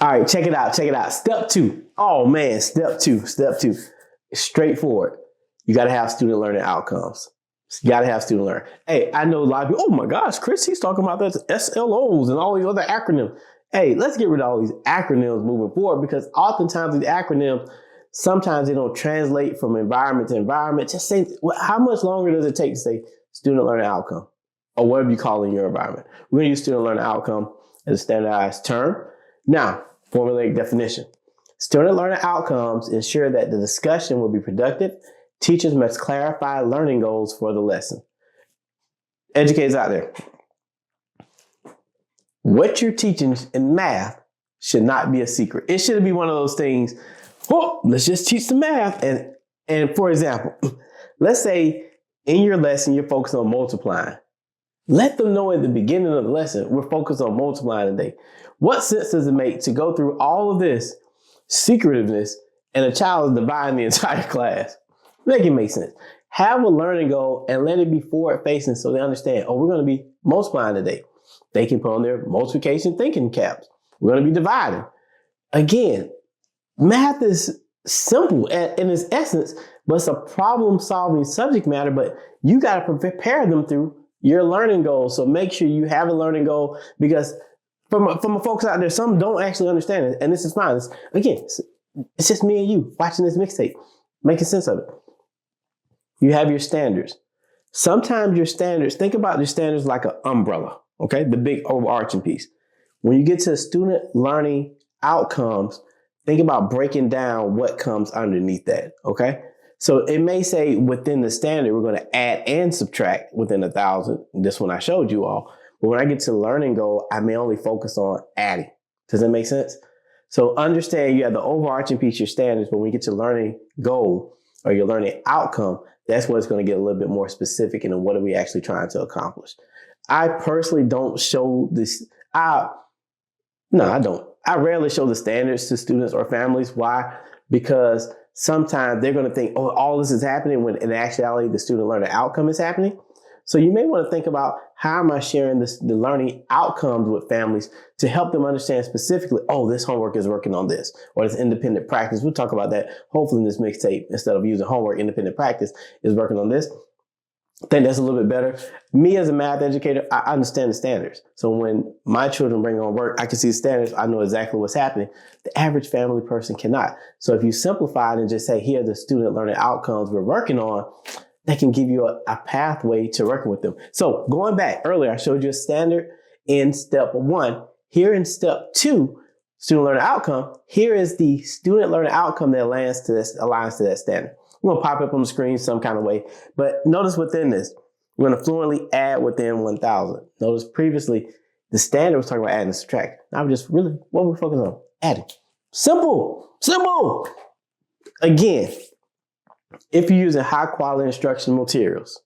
All right, check it out. Check it out. Step 2. Oh man, step two. Straightforward. You got to have student learning outcomes. You got to have student learning. Hey, I know a lot of people, oh my gosh, Chris, he's talking about those SLOs and all these other acronyms. Hey, let's get rid of all these acronyms moving forward, because oftentimes these acronyms, sometimes they don't translate from environment to environment. Just say, how much longer does it take to say student learning outcome or whatever you call it in your environment? We're going to use student learning outcome as a standardized term. Now, formulaic definition. Student learning outcomes ensure that the discussion will be productive. Teachers must clarify learning goals for the lesson. Educators out there, what you're teaching in math should not be a secret. It shouldn't be one of those things, oh, let's just teach the math. And for example, let's say in your lesson, you're focused on multiplying. Let them know at the beginning of the lesson, we're focused on multiplying today. What sense does it make to go through all of this secretiveness and a child is dividing the entire class? Make it make sense. Have a learning goal and let it be forward facing so they understand, oh, we're going to be multiplying today. They can put on their multiplication thinking caps. We're going to be dividing. Again, math is simple in its essence, but it's a problem solving subject matter, but you got to prepare them through your learning goals. So make sure you have a learning goal, because from a folks out there, some don't actually understand it. And this is fine. It's just me and you watching this mixtape, making sense of it. You have your standards. Sometimes your standards, think about your standards like an umbrella, okay? The big overarching piece. When you get to student learning outcomes, think about breaking down what comes underneath that, okay? So it may say within the standard, we're going to add and subtract within 1,000. This one I showed you all. But when I get to learning goal, I may only focus on adding. Does that make sense? So understand you have the overarching piece, your standards, but when you get to learning goal or your learning outcome, that's where it's going to get a little bit more specific into what are we actually trying to accomplish. I personally don't show this. I don't. I rarely show the standards to students or families. Why? Because sometimes they're going to think, oh, all this is happening when in actuality, the student learning outcome is happening. So you may want to think about, how am I sharing the learning outcomes with families to help them understand specifically, oh, this homework is working on this, or this independent practice. We'll talk about that hopefully in this mixtape. Instead of using homework, independent practice is working on this. I think that's a little bit better. Me as a math educator, I understand the standards. So when my children bring on work, I can see the standards. I know exactly what's happening. The average family person cannot. So if you simplify it and just say, here are the student learning outcomes we're working on, that can give you a pathway to working with them. So going back earlier, I showed you a standard in step 1. Here in step 2, student learning outcome, here is the student learning outcome that aligns to that standard. We're going to pop up on the screen some kind of way. But notice within this, we're going to fluently add within 1,000. Notice previously, the standard was talking about adding and subtract. Now we're just really, what we're focusing on? Adding. Simple. Again, if you're using high quality instructional materials,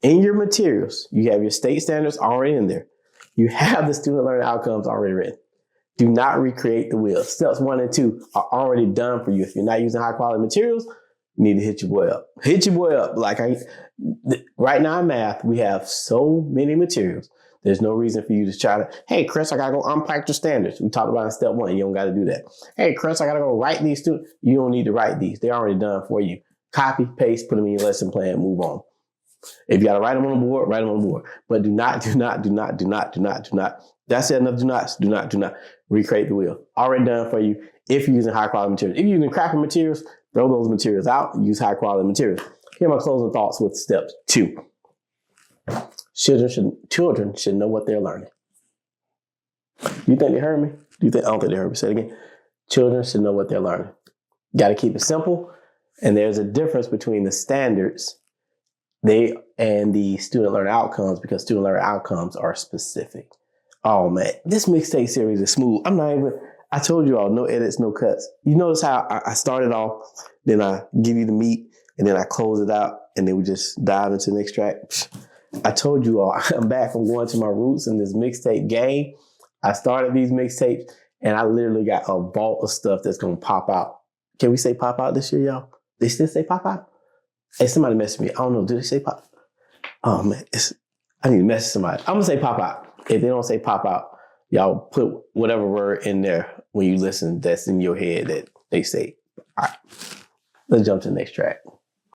in your materials, you have your state standards already in there. You have the student learning outcomes already written. Do not recreate the wheel. Steps 1 and 2 are already done for you. If you're not using high quality materials, you need to hit your boy up. Hit your boy up. Right now in math, we have so many materials. There's no reason for you to try to, hey, Chris, I got to go unpack your standards. We talked about in step 1. You don't got to do that. Hey, Chris, I got to go write these too. You don't need to write these. They're already done for you. Copy, paste, put them in your lesson plan, move on. If you got to write them on the board, write them on the board. But do not. That's it, enough do not recreate the wheel. Already done for you if you're using high quality materials. If you're using crappy materials, throw those materials out and use high quality materials. Here are my closing thoughts with step 2. Children should know what they're learning. You think they heard me? I don't think they heard me. Say it again. Children should know what they're learning. Got to keep it simple. And there's a difference between the standards and the student learning outcomes, because student learning outcomes are specific. Oh man, this mixtape series is smooth. I told you all, no edits, no cuts. You notice how I started off, then I give you the meat, and then I close it out, and then we just dive into the next track. I told you all, I'm back from going to my roots in this mixtape game. I started these mixtapes, and I literally got a vault of stuff that's going to pop out. Can we say pop out this year, y'all? They still say pop out? Hey, somebody messaged me. I don't know. Do they say pop? Oh, man. I need to message somebody. I'm going to say pop out. If they don't say pop out, y'all put whatever word in there when you listen that's in your head that they say. All right, let's jump to the next track.